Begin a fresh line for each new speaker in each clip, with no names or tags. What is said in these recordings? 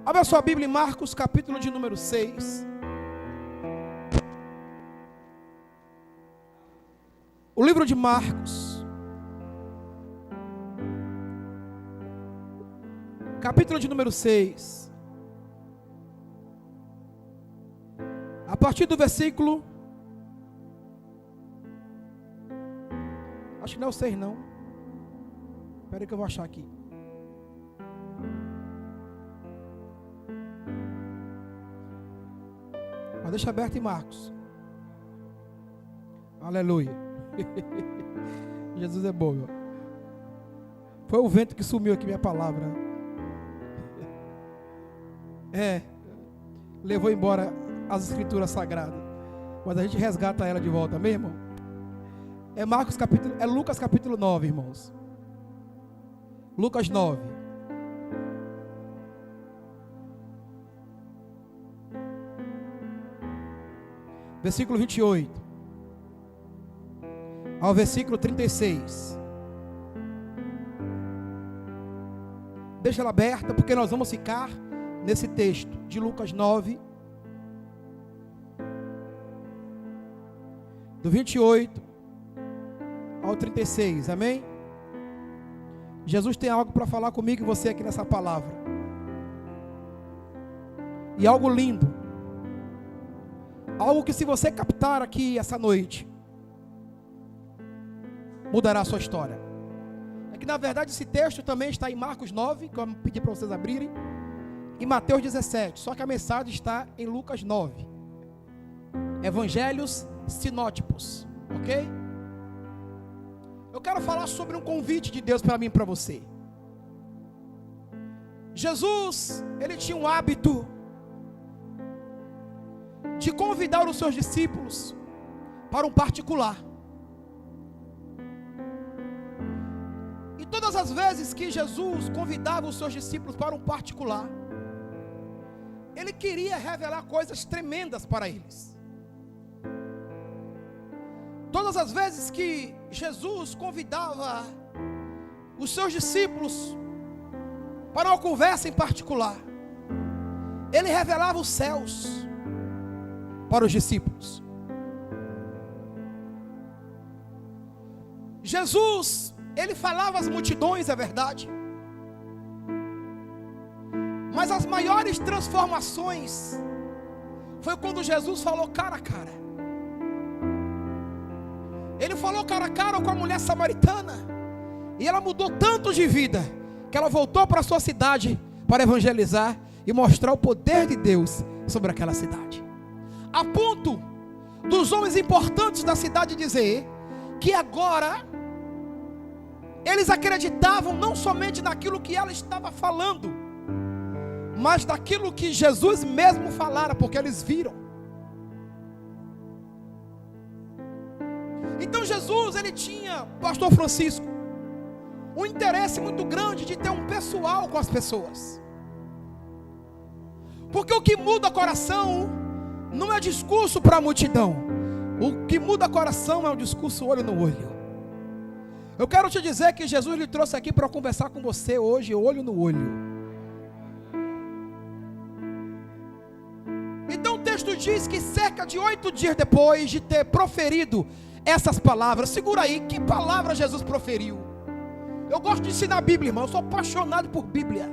Abra sua Bíblia em Marcos, capítulo de número 6. O livro de Marcos, capítulo de número 6. A partir do versículo... Acho que não é o 6 não. Espera aí que eu vou achar aqui. Mas deixa aberto em Marcos. Aleluia. Jesus é bom, meu. Foi o vento que sumiu aqui minha palavra. Levou embora as escrituras sagradas. Mas a gente resgata ela de volta, amém, irmão? É Lucas capítulo 9, irmãos. Lucas 9. Versículo 28 ao versículo 36. Deixa ela aberta, porque nós vamos ficar nesse texto de Lucas 9, do 28 ao 36, amém? Jesus tem algo para falar comigo e você aqui nessa palavra. E algo lindo. Algo que, se você captar aqui essa noite, mudará a sua história. É que na verdade esse texto também está em Marcos 9, que eu pedi para vocês abrirem, e Mateus 17, só que a mensagem está em Lucas 9. Evangelhos sinóticos, ok? Eu quero falar sobre um convite de Deus para mim e para você. Jesus, ele tinha um hábito de convidar os seus discípulos para um particular. E todas as vezes que Jesus convidava os seus discípulos para um particular, ele queria revelar coisas tremendas para eles. Todas as vezes que Jesus convidava os seus discípulos para uma conversa em particular, ele revelava os céus para os discípulos. Jesus, ele falava às multidões, é verdade, mas as maiores transformações foi quando Jesus falou cara a cara. Ele falou cara a cara com a mulher samaritana, e ela mudou tanto de vida, que ela voltou para a sua cidade para evangelizar e mostrar o poder de Deus sobre aquela cidade. A ponto dos homens importantes da cidade dizer que agora eles acreditavam não somente naquilo que ela estava falando, mas naquilo que Jesus mesmo falara, porque eles viram. Então Jesus, ele tinha, pastor Francisco, um interesse muito grande de ter um pessoal com as pessoas. Porque o que muda o coração não é discurso para a multidão. O que muda o coração é o discurso olho no olho. Eu quero te dizer que Jesus lhe trouxe aqui para conversar com você hoje, olho no olho. Então o texto diz que cerca de 8 dias depois de ter proferido essas palavras, segura aí, que palavra Jesus proferiu? Eu gosto de ensinar a Bíblia, irmão, eu sou apaixonado por Bíblia.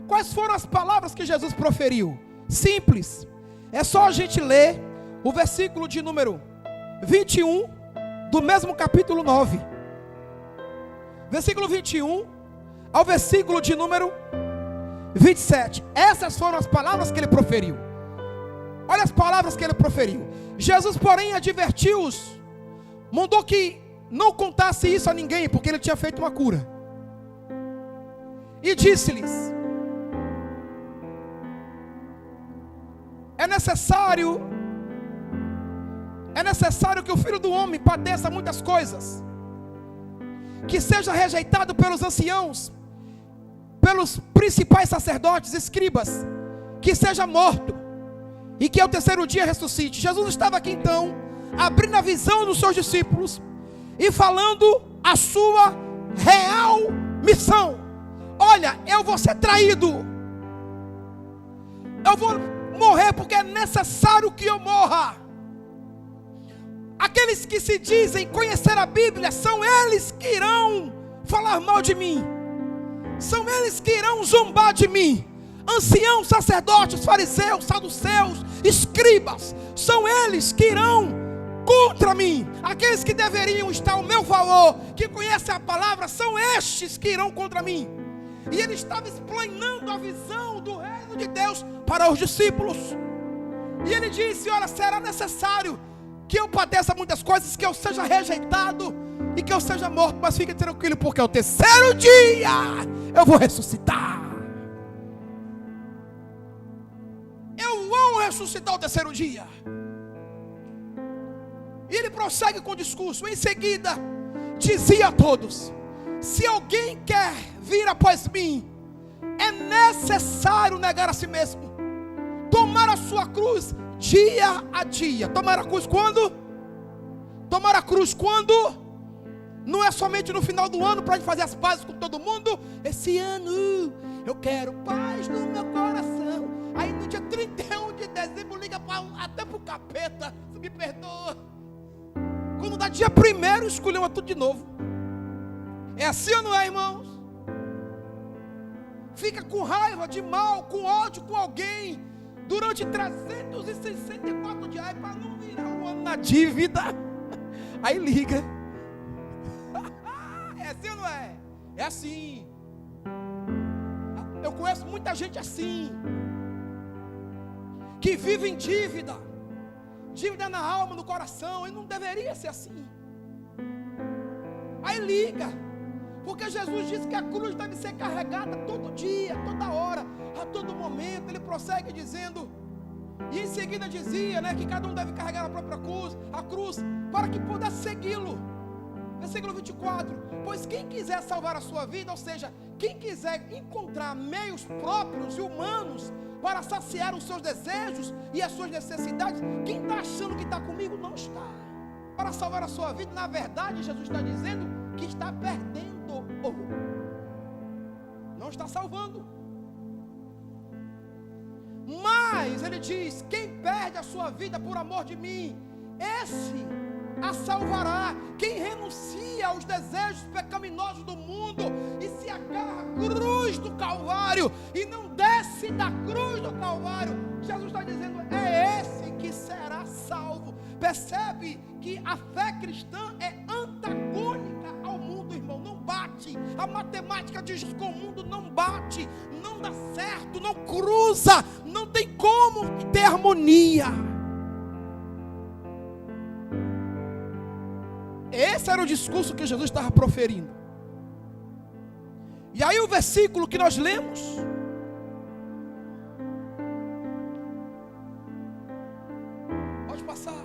Quais foram as palavras que Jesus proferiu? Simples, é só a gente ler o versículo de número 21 do mesmo capítulo 9. Versículo 21 ao versículo de número 27. Essas foram as palavras que ele proferiu. Olha as palavras que ele proferiu. Jesus, porém, advertiu-os, mandou que não contasse isso a ninguém, porque ele tinha feito uma cura. E disse-lhes: é necessário que o Filho do Homem padeça muitas coisas, que seja rejeitado pelos anciãos, pelos principais sacerdotes, escribas, que seja morto, e que ao terceiro dia ressuscite. Jesus estava aqui então, abrindo a visão dos seus discípulos, e falando a sua real missão. Olha, eu vou ser traído, Eu vou morrer porque é necessário que eu morra. Aqueles que se dizem conhecer a Bíblia, são eles que irão falar mal de mim. São eles que irão zombar de mim. Anciãos, sacerdotes, fariseus, saduceus, escribas, são eles que irão contra mim. Aqueles que deveriam estar ao meu favor, que conhecem a palavra, são estes que irão contra mim. E ele estava explanando a visão do reino de Deus para os discípulos. E ele disse: olha, será necessário que eu padeça muitas coisas, que eu seja rejeitado e que eu seja morto, mas fique tranquilo, porque ao terceiro dia eu vou ressuscitar. Eu vou ressuscitar ao terceiro dia. E ele prossegue com o discurso. Em seguida, dizia a todos: se alguém quer vir após mim, é necessário negar a si mesmo, tomar a sua cruz dia a dia. Tomar a cruz quando? Tomar a cruz quando? Não é somente no final do ano para a gente fazer as pazes com todo mundo. Esse ano eu quero paz no meu coração. Aí no dia 31 de dezembro liga até para o capeta: você me perdoa. Quando dá dia 1º, escolheu tudo de novo. É assim ou não é, irmãos? Fica com raiva, de mal, com ódio com alguém durante 364 dias para não virar um ano na dívida. Aí liga. É assim ou não é? É assim. Eu conheço muita gente assim, que vive em dívida. Dívida na alma, no coração. E não deveria ser assim. Aí liga, porque Jesus disse que a cruz deve ser carregada todo dia, toda hora, a todo momento. Ele prossegue dizendo, e em seguida dizia, que cada um deve carregar a própria cruz, para que pudesse segui-lo. Versículo 24: pois quem quiser salvar a sua vida, ou seja, quem quiser encontrar meios próprios e humanos para saciar os seus desejos e as suas necessidades, quem está achando que está comigo não está. Para salvar a sua vida, na verdade, Jesus está dizendo que está perdendo, não está salvando. Mas ele diz: quem perde a sua vida por amor de mim, esse a salvará. Quem renuncia aos desejos pecaminosos do mundo e se agarra à cruz do Calvário e não desce da cruz do Calvário, Jesus está dizendo, é esse que será salvo. Percebe que a fé cristã é antagônica ao mundo, irmão. Não bate. A matemática diz que o mundo não bate, não dá certo, não cruza, não tem como ter harmonia. Esse era o discurso que Jesus estava proferindo. E aí o versículo que nós lemos, pode passar.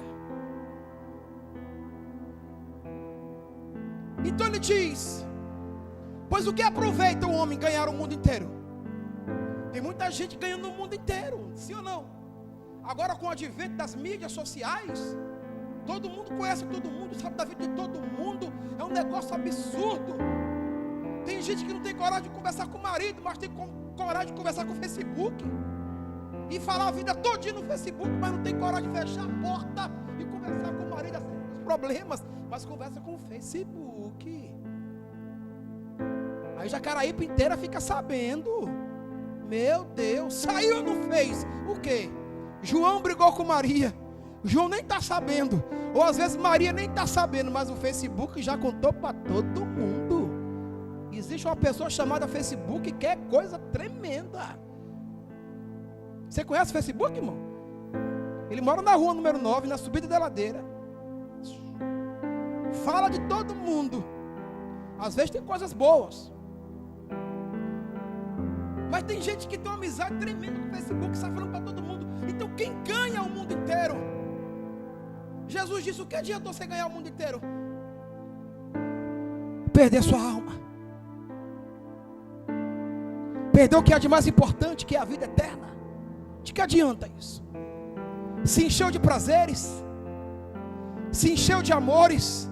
Então ele diz: pois o que aproveita o homem ganhar o mundo inteiro? Tem muita gente ganhando o mundo inteiro, sim ou não? Agora, com o advento das mídias sociais, todo mundo conhece todo mundo, sabe da vida de todo mundo. É um negócio absurdo. Tem gente que não tem coragem de conversar com o marido, mas tem coragem de conversar com o Facebook e falar a vida todinha no Facebook, mas não tem coragem de fechar a porta e conversar com o marido acerca dos problemas, mas conversa com o Facebook. Aí Jacaraípe inteira fica sabendo. Meu Deus, saiu ou não fez? O quê? João brigou com Maria. João nem está sabendo, ou às vezes Maria nem está sabendo, mas o Facebook já contou para todo mundo. Existe uma pessoa chamada Facebook que é coisa tremenda. Você conhece o Facebook, irmão? Ele mora na rua número 9, na subida da ladeira. Fala de todo mundo. Às vezes tem coisas boas, mas tem gente que tem uma amizade tremenda com o Facebook, que está falando para todo mundo. Então quem ganha o mundo inteiro? Jesus disse: o que adiantou você ganhar o mundo inteiro? Perder sua alma, perder o que é de mais importante, que é a vida eterna. De que adianta isso? Se encheu de prazeres, se encheu de amores,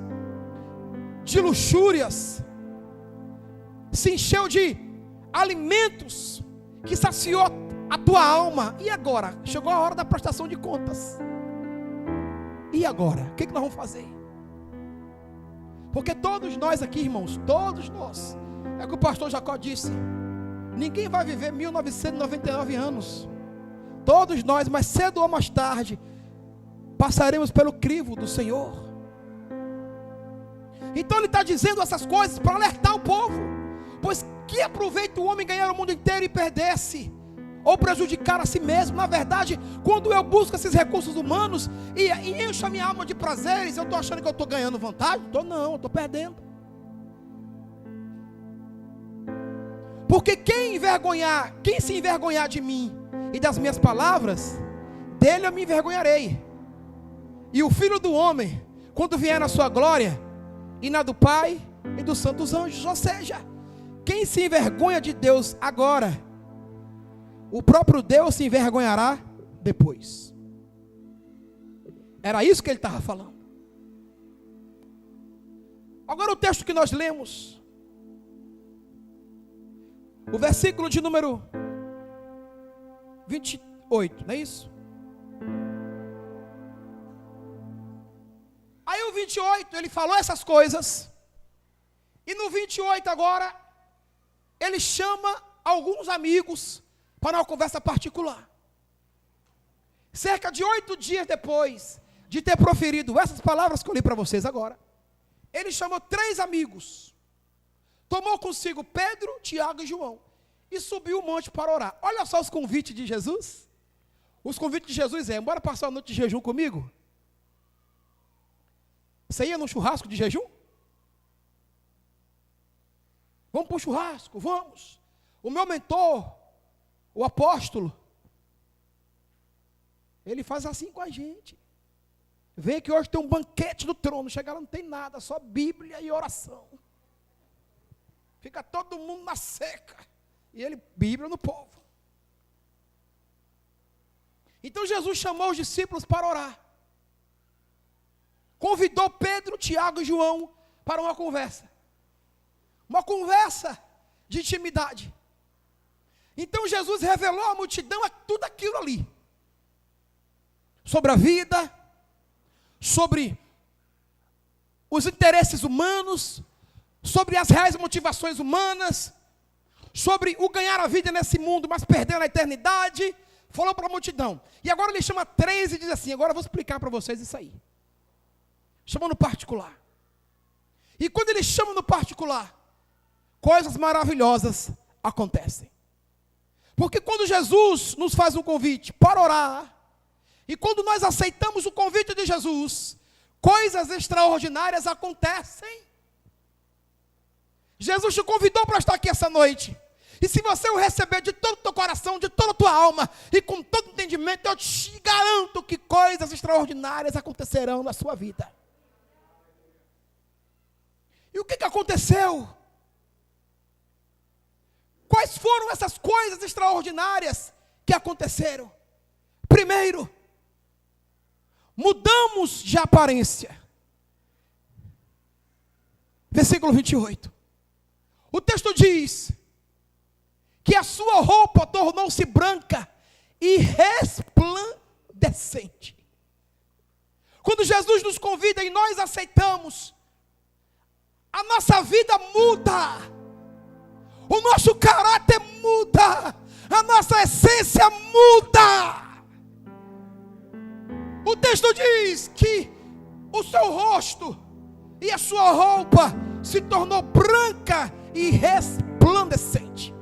de luxúrias, se encheu de alimentos que saciou a tua alma. E agora? Chegou a hora da prestação de contas. E agora? O que nós vamos fazer? Porque todos nós aqui, irmãos, todos nós, é o que o pastor Jacó disse, ninguém vai viver 1999 anos. Todos nós, mais cedo ou mais tarde, passaremos pelo crivo do Senhor. Então ele está dizendo essas coisas para alertar o povo. Pois que aproveita o homem ganhar o mundo inteiro e perder-se, ou prejudicar a si mesmo? Na verdade, quando eu busco esses recursos humanos e encho a minha alma de prazeres, eu estou achando que eu estou ganhando vantagem? Não, eu estou perdendo. Porque quem se envergonhar de mim e das minhas palavras, dele eu me envergonharei. E o Filho do Homem, quando vier na sua glória, e na do Pai e dos santos anjos. Ou seja, quem se envergonha de Deus agora, o próprio Deus se envergonhará depois. Era isso que ele estava falando. Agora o texto que nós lemos, o versículo de número 28, não é isso? Aí o 28, ele falou essas coisas, e no 28 agora, ele chama alguns amigos para uma conversa particular. Cerca de 8 dias depois de ter proferido essas palavras que eu li para vocês agora, ele chamou 3 amigos, tomou consigo Pedro, Tiago e João, e subiu o monte para orar. Olha só os convites de Jesus. Os convites de Jesus bora passar a noite de jejum comigo? Você ia no churrasco de jejum? Vamos para o churrasco, vamos. O meu mentor, o apóstolo, ele faz assim com a gente. Vem que hoje tem um banquete do trono, chega lá não tem nada, só Bíblia e oração. Fica todo mundo na seca. E ele, Bíblia no povo. Então Jesus chamou os discípulos para orar. Convidou Pedro, Tiago e João para uma conversa. Uma conversa de intimidade. Então Jesus revelou à multidão tudo aquilo ali. Sobre a vida, sobre os interesses humanos, sobre as reais motivações humanas, sobre o ganhar a vida nesse mundo, mas perder na eternidade. Falou para a multidão. E agora ele chama 3 e diz assim, agora eu vou explicar para vocês isso aí. Chama no particular. E quando ele chama no particular, coisas maravilhosas acontecem. Porque quando Jesus nos faz um convite para orar, e quando nós aceitamos o convite de Jesus, coisas extraordinárias acontecem. Jesus te convidou para estar aqui essa noite. E se você o receber de todo o teu coração, de toda a tua alma, e com todo entendimento, eu te garanto que coisas extraordinárias acontecerão na sua vida. E o que aconteceu? Quais foram essas coisas extraordinárias que aconteceram? Primeiro, mudamos de aparência. Versículo 28. O texto diz que a sua roupa tornou-se branca e resplandecente. Quando Jesus nos convida e nós aceitamos, a nossa vida muda, o nosso caráter muda, a nossa essência muda. O texto diz que o seu rosto e a sua roupa se tornou branca e resplandecente.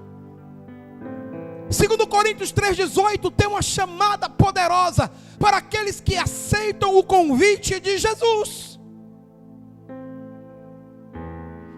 Segundo Coríntios 3,18, tem uma chamada poderosa para aqueles que aceitam o convite de Jesus.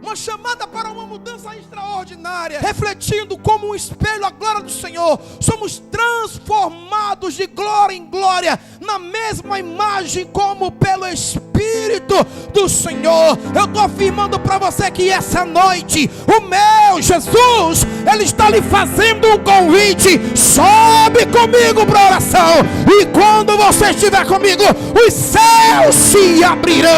Uma chamada para uma mudança extraordinária, refletindo como um espelho a glória do Senhor. Somos transformados de glória em glória, na mesma imagem como pelo Espírito do Senhor. Eu estou afirmando para você que essa noite, o meu Jesus, Ele está lhe fazendo um convite. Sobe sobe comigo para a oração. E quando você estiver comigo, os céus se abrirão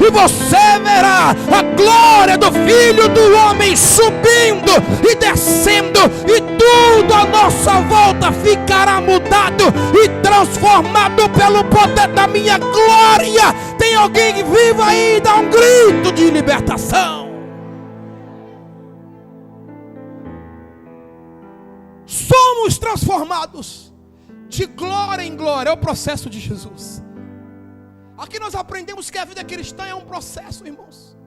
e você verá a glória do Filho do Homem subindo e descendo, e tudo à nossa volta ficará mudado e transformado pelo poder da minha glória. Tem alguém vivo aí? Dá um grito de libertação. Somos transformados de glória em glória. É o processo de Jesus. Aqui nós aprendemos que a vida cristã é um processo, irmãos.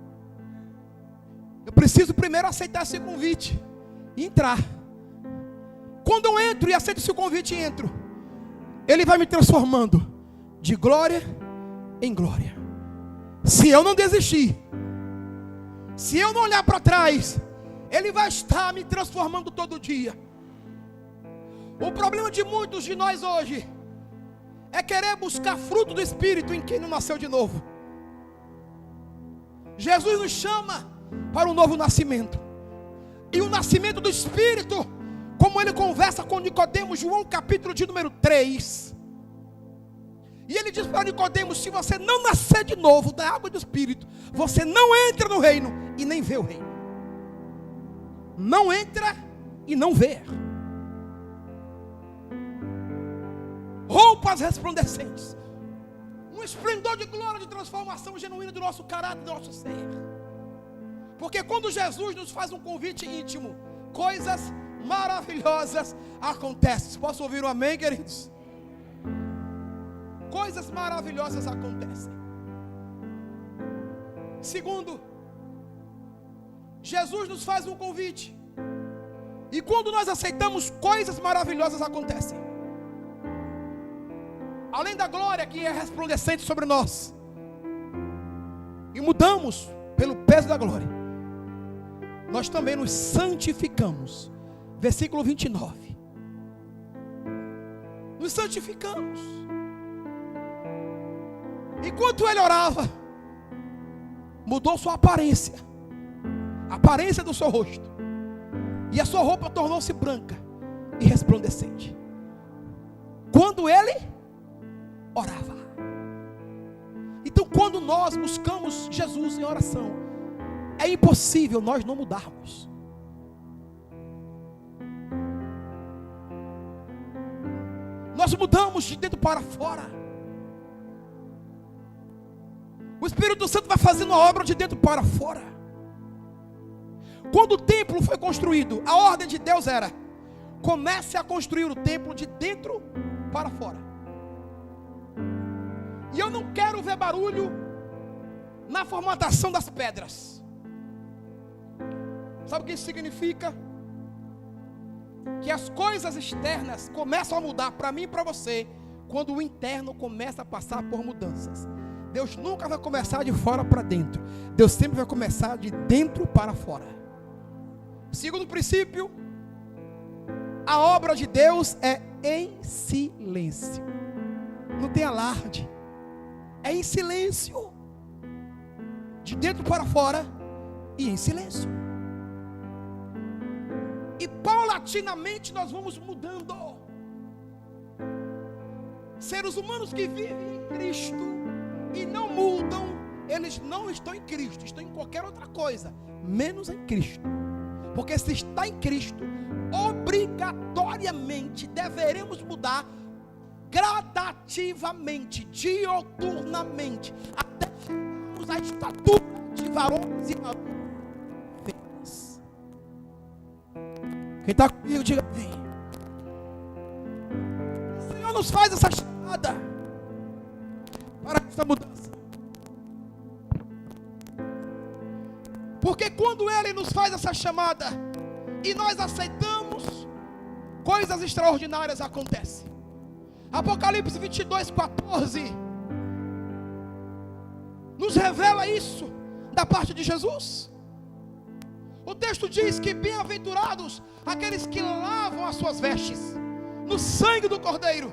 Eu preciso primeiro aceitar esse convite e entrar. Quando eu entro e aceito esse convite e entro, Ele vai me transformando de glória em glória. Se eu não desistir, se eu não olhar para trás, Ele vai estar me transformando todo dia. O problema de muitos de nós hoje é querer buscar fruto do Espírito em quem não nasceu de novo. Jesus nos chama para um novo nascimento. E o nascimento do Espírito, como Ele conversa com Nicodemos, João capítulo de número 3. E Ele diz para Nicodemos: se você não nascer de novo da água e do Espírito, você não entra no reino e nem vê o reino. Não entra e não vê. Roupas resplandecentes, um esplendor de glória, de transformação genuína do nosso caráter, do nosso ser. Porque quando Jesus nos faz um convite íntimo, coisas maravilhosas acontecem. Posso ouvir um amém, queridos? Coisas maravilhosas acontecem. Segundo, Jesus nos faz um convite, e quando nós aceitamos, coisas maravilhosas acontecem. Além da glória que é resplandecente sobre nós, e mudamos pelo peso da glória, nós também nos santificamos. Versículo 29. Nos santificamos. Enquanto ele orava, mudou sua aparência, a aparência do seu rosto, e a sua roupa tornou-se branca e resplandecente. Quando ele orava. Então, quando nós buscamos Jesus em oração, é impossível nós não mudarmos. Nós mudamos de dentro para fora. O Espírito Santo vai fazendo a obra de dentro para fora. Quando o templo foi construído, a ordem de Deus era: comece a construir o templo de dentro para fora. E eu não quero ver barulho na formatação das pedras. Sabe o que isso significa? Que as coisas externas começam a mudar para mim e para você quando o interno começa a passar por mudanças. Deus nunca vai começar de fora para dentro. Deus sempre vai começar de dentro para fora. Segundo princípio, a obra de Deus é em silêncio. Não tem alarde. É em silêncio. De dentro para fora e em silêncio. E paulatinamente nós vamos mudando. Seres humanos que vivem em Cristo e não mudam, eles não estão em Cristo, estão em qualquer outra coisa, menos em Cristo. Porque se está em Cristo, obrigatoriamente deveremos mudar gradativamente, dioturnamente, até chegarmos à estatura de varões e garotas. Quem está comigo, diga amém. O Senhor nos faz essa chamada para essa mudança. Porque quando Ele nos faz essa chamada e nós aceitamos, coisas extraordinárias acontecem. Apocalipse 22:14 nos revela isso da parte de Jesus. O texto diz que bem-aventurados aqueles que lavam as suas vestes no sangue do Cordeiro,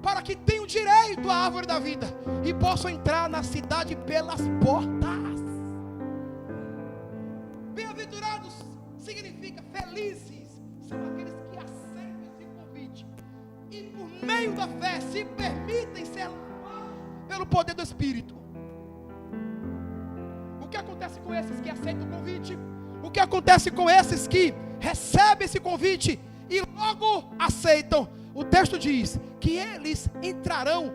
para que tenham direito à árvore da vida e possam entrar na cidade pelas portas. Bem-aventurados significa felizes são aqueles que aceitam esse convite e por meio da fé se permitem ser lavados pelo poder do Espírito. O que acontece com esses que aceitam o convite? O que acontece com esses que recebem esse convite e logo aceitam? O texto diz que eles entrarão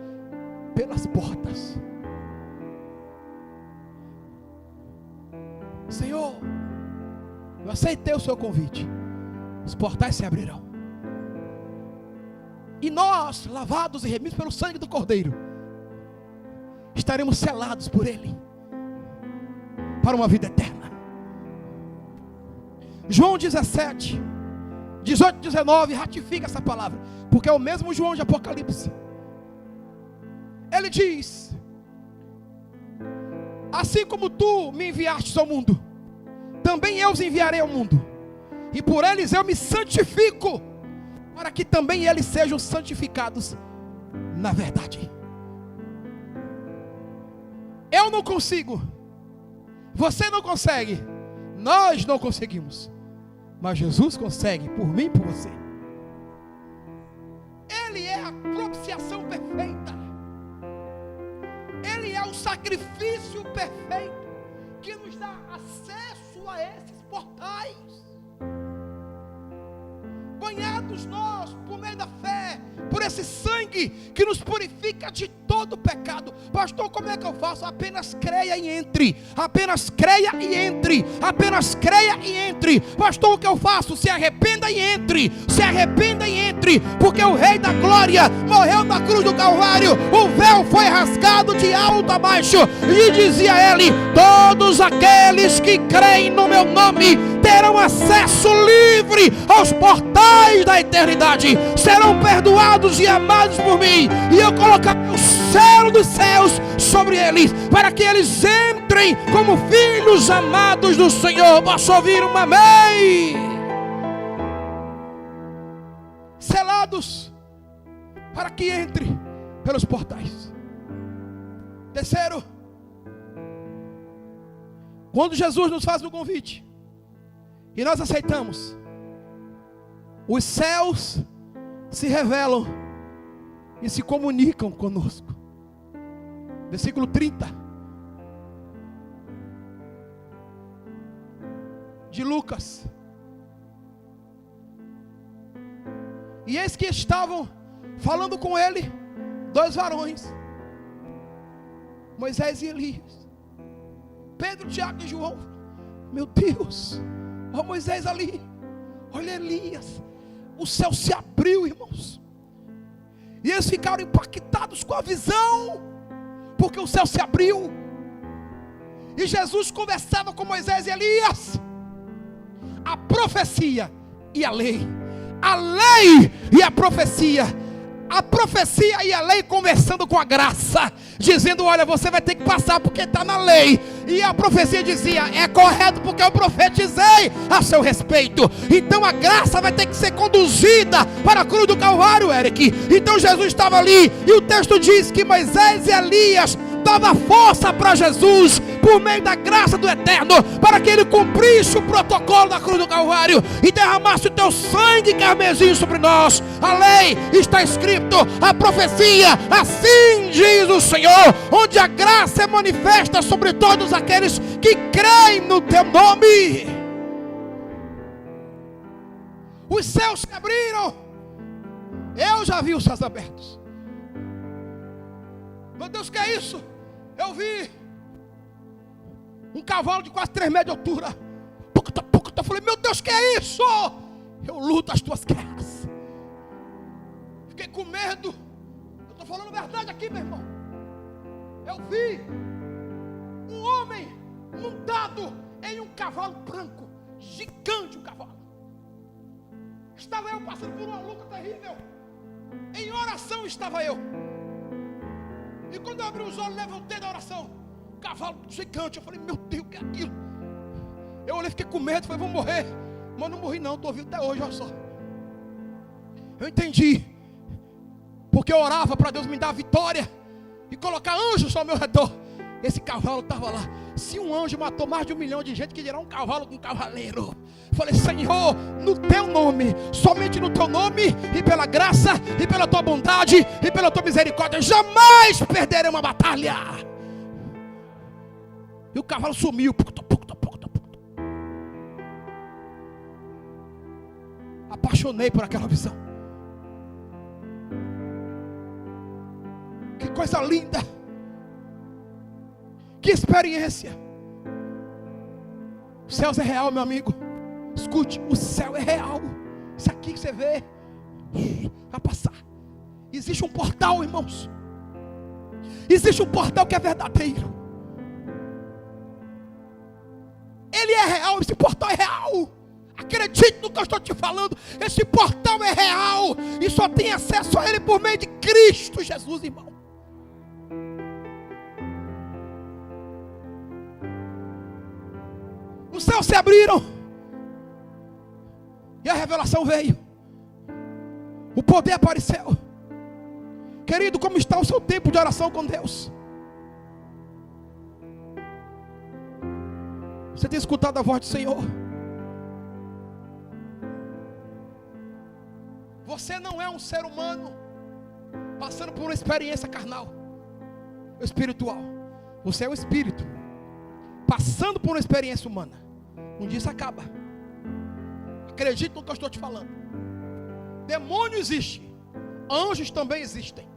pelas portas. Senhor, eu aceitei o seu convite. Os portais se abrirão. E nós, lavados e remidos pelo sangue do Cordeiro, estaremos selados por Ele para uma vida eterna. João 17, 18 e 19 ratifica essa palavra, porque é o mesmo João de Apocalipse. Ele diz: assim como tu me enviaste ao mundo, também eu os enviarei ao mundo, e por eles eu me santifico, para que também eles sejam santificados na verdade. Eu não consigo, você não consegue, nós não conseguimos, mas Jesus consegue, por mim e por você. Ele é a propiciação perfeita, Ele é o sacrifício perfeito, que nos dá acesso a esses portais. Banhados nós, por meio da fé, por esse sangue que nos purifica de todo pecado. Pastor, como é que eu faço? Apenas creia e entre. Apenas creia e entre. Apenas creia e entre. Pastor, o que eu faço? Se arrependa e entre. Se arrependa e entre. Porque o Rei da Glória morreu na cruz do Calvário. O véu foi rasgado de alto a baixo. E dizia ele: todos aqueles que creem no meu nome terão acesso livre aos portais da eternidade. Serão perdoados e amados por mim. E eu colocarei o selo dos céus sobre eles, para que eles entrem como filhos amados do Senhor. Posso ouvir um amém? Selados para que entre pelos portais. Terceiro, quando Jesus nos faz um convite e nós aceitamos, os céus se revelam e se comunicam conosco. Versículo 30 de Lucas. E eis que estavam falando com ele dois varões, Moisés e Elias. Pedro, Tiago e João. Meu Deus, olha Moisés ali, olha Elias. O céu se abriu, irmãos, e eles ficaram impactados com a visão, porque o céu se abriu, e Jesus conversava com Moisés e Elias. A profecia e a lei e a profecia e a lei conversando com a graça, dizendo: olha, você vai ter que passar porque está na lei. E a profecia dizia: é correto porque eu profetizei a seu respeito. Então a graça vai ter que ser conduzida para a cruz do Calvário, Eric. Então Jesus estava ali, e o texto diz que Moisés e Elias dava força para Jesus, por meio da graça do Eterno, para que ele cumprisse o protocolo da cruz do Calvário e derramasse o teu sangue carmesim sobre nós. A lei está escrito, a profecia, assim diz o Senhor, onde a graça é manifesta sobre todos aqueles que creem no teu nome. Os céus se abriram. Eu já vi os céus abertos. Meu Deus, que é isso? Eu vi um cavalo de quase 3 metros de altura. Eu falei: meu Deus, que é isso? Eu luto as tuas guerras. Fiquei com medo. Eu estou falando a verdade aqui, meu irmão. Eu vi um homem montado em um cavalo branco, gigante o cavalo. Estava eu passando por uma luta terrível. Em oração estava eu. E quando eu abri os olhos, levantei da oração, cavalo gigante. Eu falei: meu Deus, o que é aquilo? Eu olhei, fiquei com medo, falei: vou morrer. Mas não morri não, estou vivo até hoje, olha só. Eu entendi, porque eu orava para Deus me dar a vitória e colocar anjos ao meu redor. Esse cavalo estava lá. Se um anjo matou mais de 1 milhão de gente, que dirá um cavalo com um cavaleiro. Falei, Senhor, no teu nome, somente no teu nome, e pela graça, e pela tua bondade, e pela tua misericórdia, jamais perderei uma batalha. E o cavalo sumiu. Apaixonei por aquela visão. Que coisa linda. Que experiência. O céu é real, meu amigo. Escute, o céu é real. Isso aqui que você vê vai passar. Existe um portal, irmãos. Existe um portal que é verdadeiro. Ele é real, esse portal é real. Acredite no que eu estou te falando. Esse portal é real. E só tem acesso a ele por meio de Cristo Jesus, irmão. Os céus se abriram. E a revelação veio. O poder apareceu. Querido, como está o seu tempo de oração com Deus? Você tem escutado a voz do Senhor? Você não é um ser humano passando por uma experiência carnal, espiritual. Você é um espírito passando por uma experiência humana. Um dia isso acaba. Acredite no que eu estou te falando. Demônio existe, anjos também existem.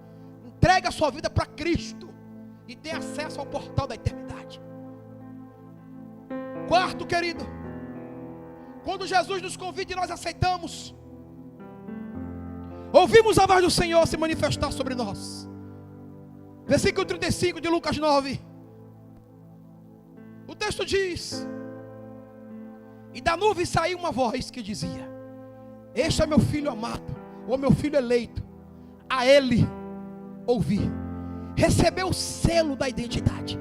Entregue a sua vida para Cristo e tenha acesso ao portal da eternidade. Quarto, querido, quando Jesus nos convida e nós aceitamos, ouvimos a voz do Senhor se manifestar sobre nós. Versículo 35 de Lucas 9. O texto diz: e da nuvem saiu uma voz que dizia: este é meu filho amado, ou meu filho eleito, a ele ouvi. Recebeu o selo da identidade.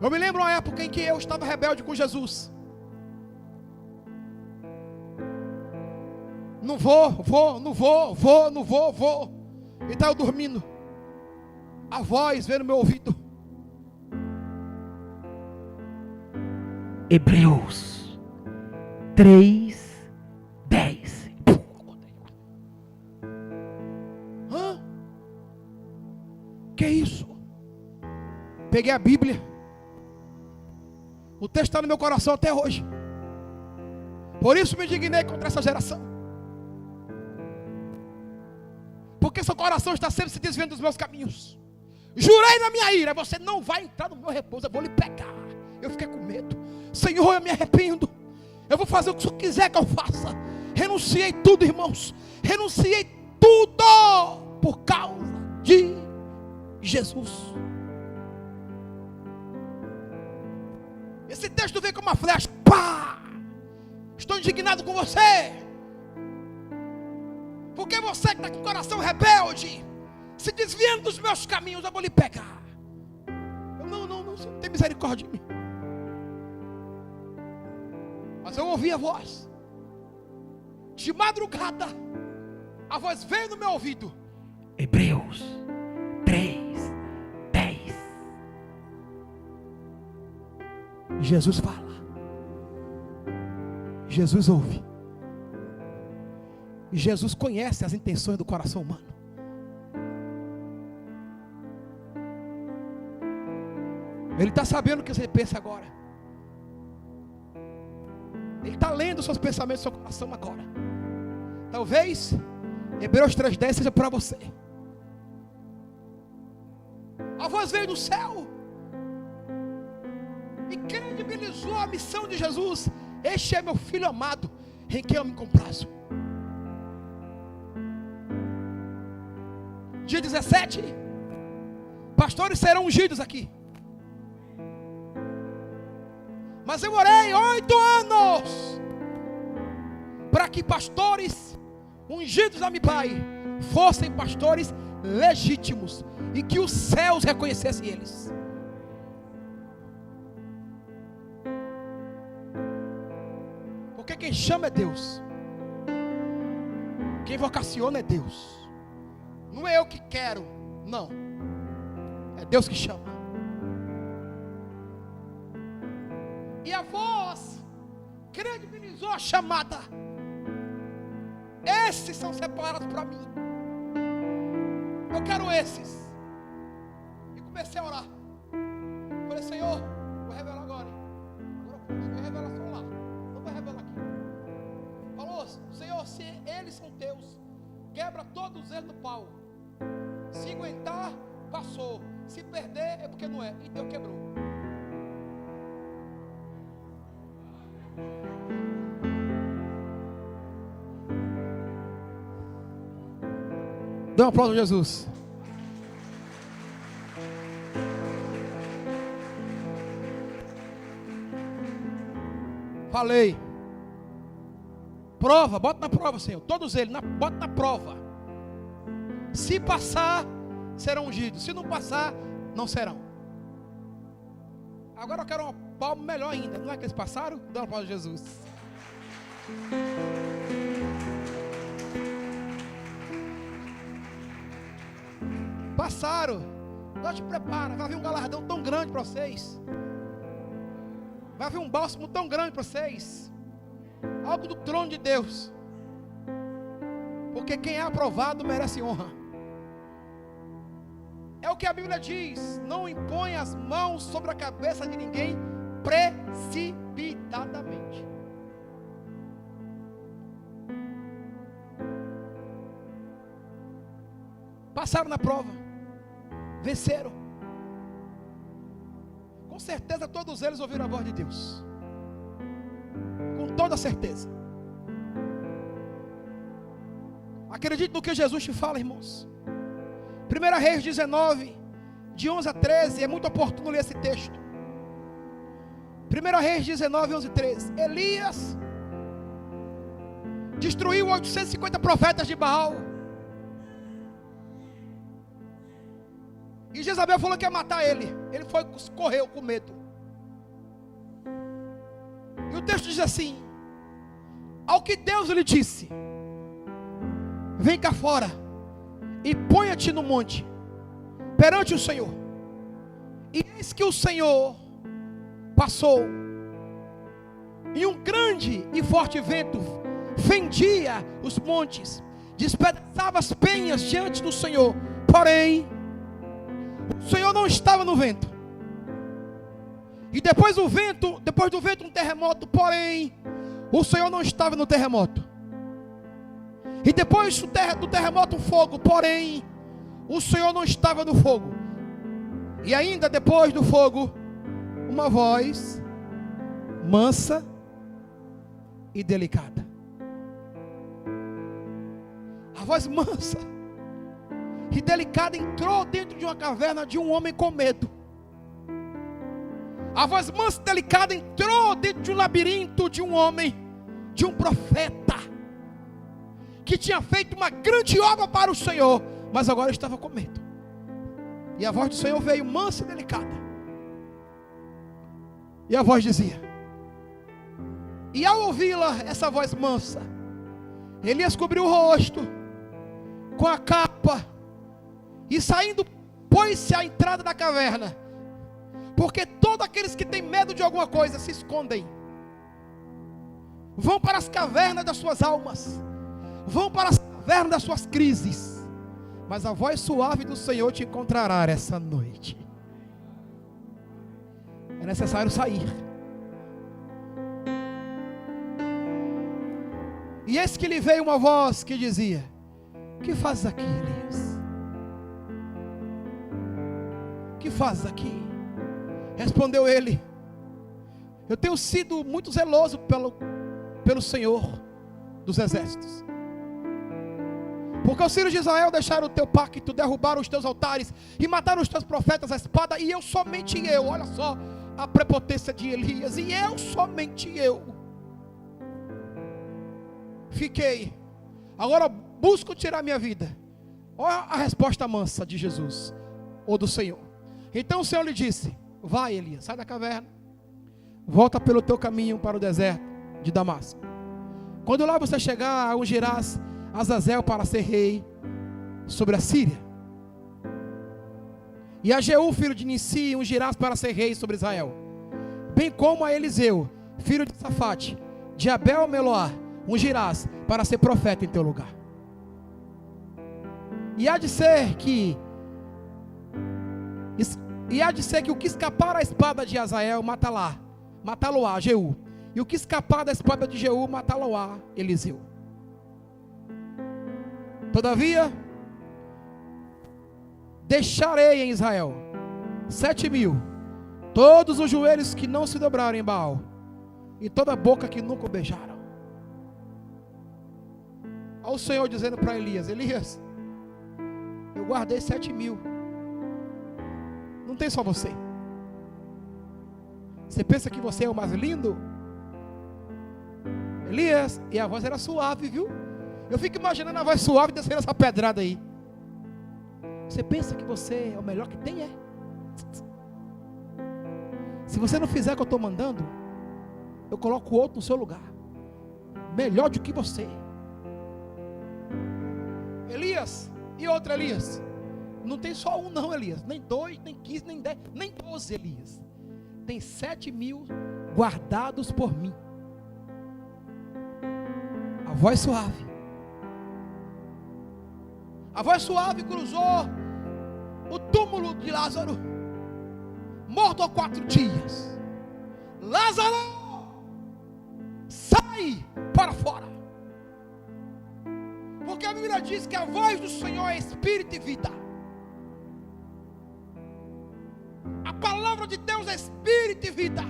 Eu me lembro uma época em que eu estava rebelde com Jesus. Não vou. E estava dormindo. A voz veio no meu ouvido.
Hebreus 3:10.
Que isso? Peguei a Bíblia. O texto está no meu coração até hoje. Por isso me indignei contra essa geração. Porque seu coração está sempre se desviando dos meus caminhos. Jurei na minha ira: você não vai entrar no meu repouso, eu vou lhe pegar. Eu fiquei com medo. Senhor, eu me arrependo. Eu vou fazer o que o Senhor quiser que eu faça. Renunciei tudo, irmãos. Renunciei tudo por causa de Jesus. Esse texto veio como uma flecha. Pá! Estou indignado com você. Porque você que está com o coração rebelde, se desviando dos meus caminhos, eu vou lhe pegar. Não tem misericórdia de mim. Mas eu ouvi a voz. De madrugada, a voz veio no meu ouvido.
Hebreus 3:10.
Jesus fala. Jesus ouve. E Jesus conhece as intenções do coração humano. Ele está sabendo o que você pensa agora. Ele está lendo os seus pensamentos, o seu coração agora. Talvez Hebreus 3:10 seja para você. A voz veio do céu e credibilizou a missão de Jesus. Este é meu filho amado, em quem eu me comprazo. Dia 17, pastores serão ungidos aqui. Mas eu orei 8 anos para que pastores ungidos a meu Pai fossem pastores legítimos e que os céus reconhecessem eles. Porque quem chama é Deus. Quem vocaciona é Deus. Não é eu que quero, não. É Deus que chama. E a voz credibilizou a chamada. Esses são separados para mim. Eu quero esses. E comecei a orar. Falei, Senhor, vou revelar agora. Agora foi revelação lá. Não vou revelar aqui. Falou, Senhor, se eles são teus, quebra todos eles no pau. Se aguentar, passou. Se perder, é porque não é. Então quebrou. Dê um aplauso a Jesus. Falei. Prova, bota na prova, Senhor. Todos eles, bota na prova. Se passar, serão ungidos. Se não passar, não serão. Agora eu quero uma palma melhor ainda. Não é que eles passaram? Dá uma palma a Jesus. Passaram. Então te prepara. Vai vir um galardão tão grande para vocês. Vai vir um bálsamo tão grande para vocês. Algo do trono de Deus. Porque quem é aprovado merece honra. É o que a Bíblia diz. Não impõe as mãos sobre a cabeça de ninguém precipitadamente. Passaram na prova. Venceram. Com certeza todos eles ouviram a voz de Deus. Com toda certeza. Acredite no que Jesus te fala, irmãos. 1 Reis 19, de 11 a 13, é muito oportuno ler esse texto. 1 Reis 19, 11 e 13. Elias destruiu 850 profetas de Baal. E Jezabel falou que ia matar ele. Ele correu com medo. E o texto diz assim: ao que Deus lhe disse: vem cá fora e ponha-te no monte perante o Senhor. E eis que o Senhor passou, e um grande e forte vento fendia os montes, despedaçava as penhas diante do Senhor. Porém, o Senhor não estava no vento. E depois do vento um terremoto. Porém, o Senhor não estava no terremoto. E depois do terremoto um fogo. Porém, o Senhor não estava no fogo. E ainda depois do fogo, uma voz mansa e delicada. A voz mansa e delicada entrou dentro de uma caverna de um homem com medo. A voz mansa e delicada entrou dentro de um labirinto de um homem, de um profeta, que tinha feito uma grande obra para o Senhor, mas agora estava com medo. E a voz do Senhor veio mansa e delicada. E a voz dizia, e ao ouvi-la, essa voz mansa, Elias cobriu o rosto com a capa, e saindo, pôs-se à entrada da caverna, porque todos aqueles que têm medo de alguma coisa se escondem, vão para as cavernas das suas almas, vão para as cavernas das suas crises, mas a voz suave do Senhor te encontrará essa noite. É necessário sair. E eis que lhe veio uma voz que dizia: que fazes aqui, Elias? Que fazes aqui? Respondeu ele: eu tenho sido muito zeloso pelo Senhor dos exércitos, porque os filhos de Israel deixaram o teu pacto, derrubaram os teus altares e mataram os teus profetas à espada, e somente eu, olha só a prepotência de Elias, e somente eu fiquei, agora busco tirar minha vida. Olha a resposta mansa de Jesus, ou do Senhor. Então o Senhor lhe disse: vai, Elias, sai da caverna, volta pelo teu caminho para o deserto de Damasco. Quando lá você chegar, ungirás Azazel para ser rei sobre a Síria, e a Jeú, filho de Nissi, ungirás para ser rei sobre Israel. bem como a Eliseu, filho de Safate, de Abel Meloá, ungirás para ser profeta em teu lugar. E há de ser que o que escapar à espada de Azael, matá-lo-á, Jeú. E o que escapar da espada de Jeú, matá-lo-á, Eliseu. Todavia, deixarei em Israel 7.000, todos os joelhos que não se dobraram em Baal, e toda a boca que nunca o beijaram. Olha o Senhor dizendo para Elias: Elias, eu guardei 7.000. Não tem só você. Você pensa que você é o mais lindo? Elias, e a voz era suave, viu? Eu fico imaginando a voz suave descendo essa pedrada aí. Você pensa que você é o melhor que tem, é? Se você não fizer o que eu estou mandando, eu coloco outro no seu lugar, melhor do que você. Elias, e outro Elias. Não tem só um não, Elias. Nem 2, nem 15, nem 10, nem 12, Elias. Tem 7.000 guardados por mim. A voz suave. A voz suave cruzou o túmulo de Lázaro, morto há 4 dias. Lázaro, sai para fora. Porque a Bíblia diz que a voz do Senhor é espírito e vida. A palavra de Deus é espírito e vida.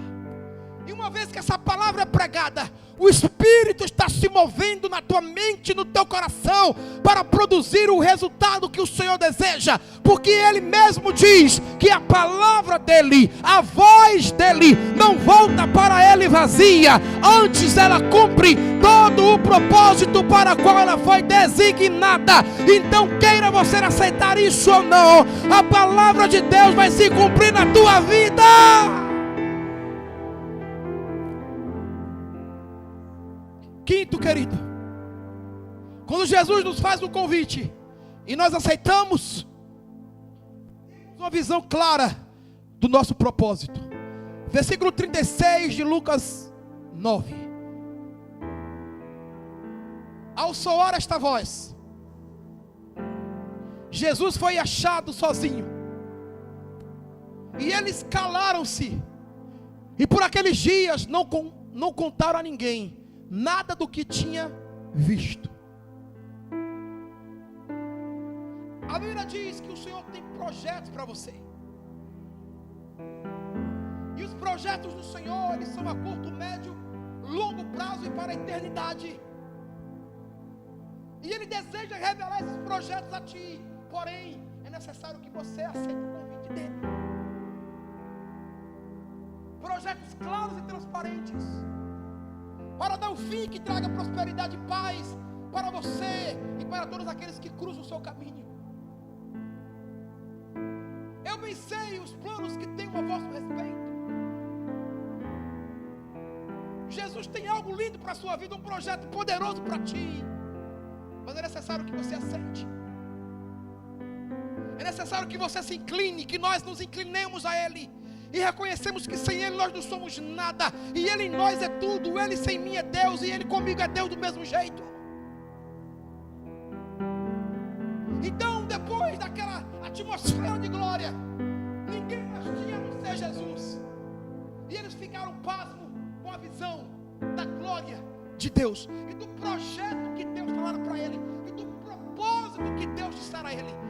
E uma vez que essa palavra é pregada, o Espírito está se movendo na tua mente, no teu coração, para produzir o resultado que o Senhor deseja. Porque Ele mesmo diz que a palavra dEle, a voz dEle, não volta para Ele vazia. Antes ela cumpre todo o propósito para o qual ela foi designada. Então queira você aceitar isso ou não, a palavra de Deus vai se cumprir na tua vida. Quinto, querido, quando Jesus nos faz um convite e nós aceitamos, temos uma visão clara do nosso propósito. Versículo 36 de Lucas 9. Ao soar esta voz, Jesus foi achado sozinho, e eles calaram-se, e por aqueles dias não contaram a ninguém nada do que tinha visto. A Bíblia diz que o Senhor tem projetos para você. E os projetos do Senhor, eles são a curto, médio, longo prazo e para a eternidade. E Ele deseja revelar esses projetos a ti. Porém, é necessário que você aceite o convite dEle. Projetos claros e transparentes, para dar um fim que traga prosperidade e paz para você e para todos aqueles que cruzam o seu caminho. Eu bem sei os planos que tenho a vosso respeito. Jesus tem algo lindo para a sua vida, um projeto poderoso para ti. Mas é necessário que você aceite. É necessário que você se incline, que nós nos inclinemos a Ele. E reconhecemos que sem Ele nós não somos nada. E Ele em nós é tudo. Ele sem mim é Deus. E Ele comigo é Deus do mesmo jeito. Então, depois daquela atmosfera de glória, ninguém mais tinha a não ser Jesus. E eles ficaram pasmos com a visão da glória de Deus. E do projeto que Deus falaram para ele. E do propósito que Deus dissera a ele.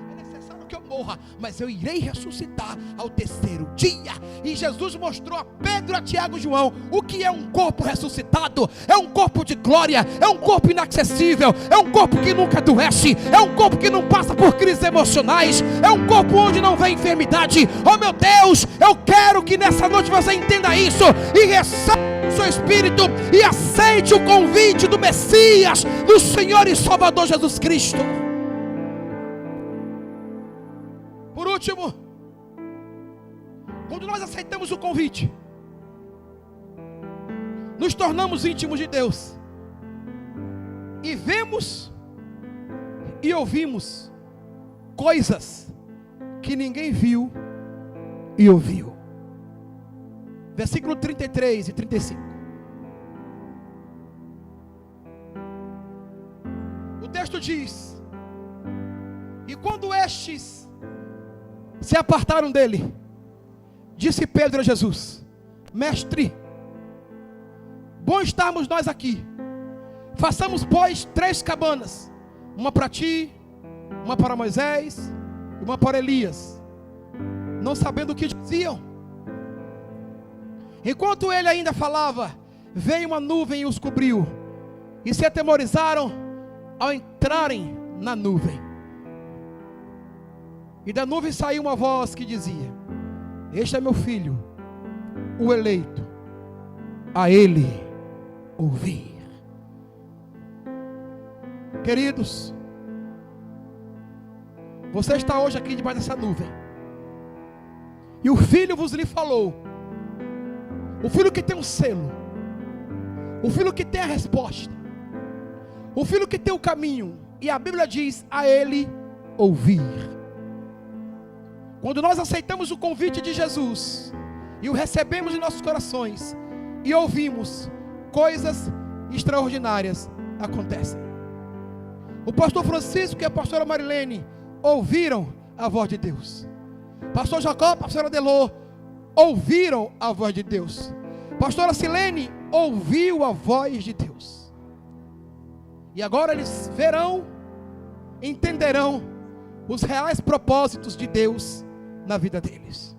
Que eu morra, mas eu irei ressuscitar ao terceiro dia. E Jesus mostrou a Pedro, a Tiago e João o que é um corpo ressuscitado. É um corpo de glória, é um corpo inacessível, é um corpo que nunca adoece, é um corpo que não passa por crises emocionais, é um corpo onde não vem enfermidade. Oh meu Deus, eu quero que nessa noite você entenda isso e receba o seu espírito e aceite o convite do Messias, do Senhor e Salvador Jesus Cristo. Por último, quando nós aceitamos o convite, nos tornamos íntimos de Deus e vemos e ouvimos coisas que ninguém viu e ouviu. versículo 33 e 35. O texto diz: e quando estes se apartaram dele, disse Pedro a Jesus: Mestre, bom estarmos nós aqui. Façamos, pois, 3 cabanas, uma para ti, uma para Moisés e uma para Elias. Não sabendo o que diziam. Enquanto ele ainda falava, veio uma nuvem e os cobriu, e se atemorizaram ao entrarem na nuvem. E da nuvem saiu uma voz que dizia: este é meu filho, o eleito, a ele ouvir. Queridos, você está hoje aqui debaixo dessa nuvem, e o Filho vos lhe falou, o Filho que tem um selo, o Filho que tem a resposta, o Filho que tem o caminho, e a Bíblia diz: a ele ouvir. Quando nós aceitamos o convite de Jesus, e o recebemos em nossos corações, e ouvimos, coisas extraordinárias acontecem. O pastor Francisco e a pastora Marilene ouviram a voz de Deus. Pastor Jacó, a pastora Delô ouviram a voz de Deus. Pastora Silene ouviu a voz de Deus. E agora eles verão, entenderão os reais propósitos de Deus na vida deles.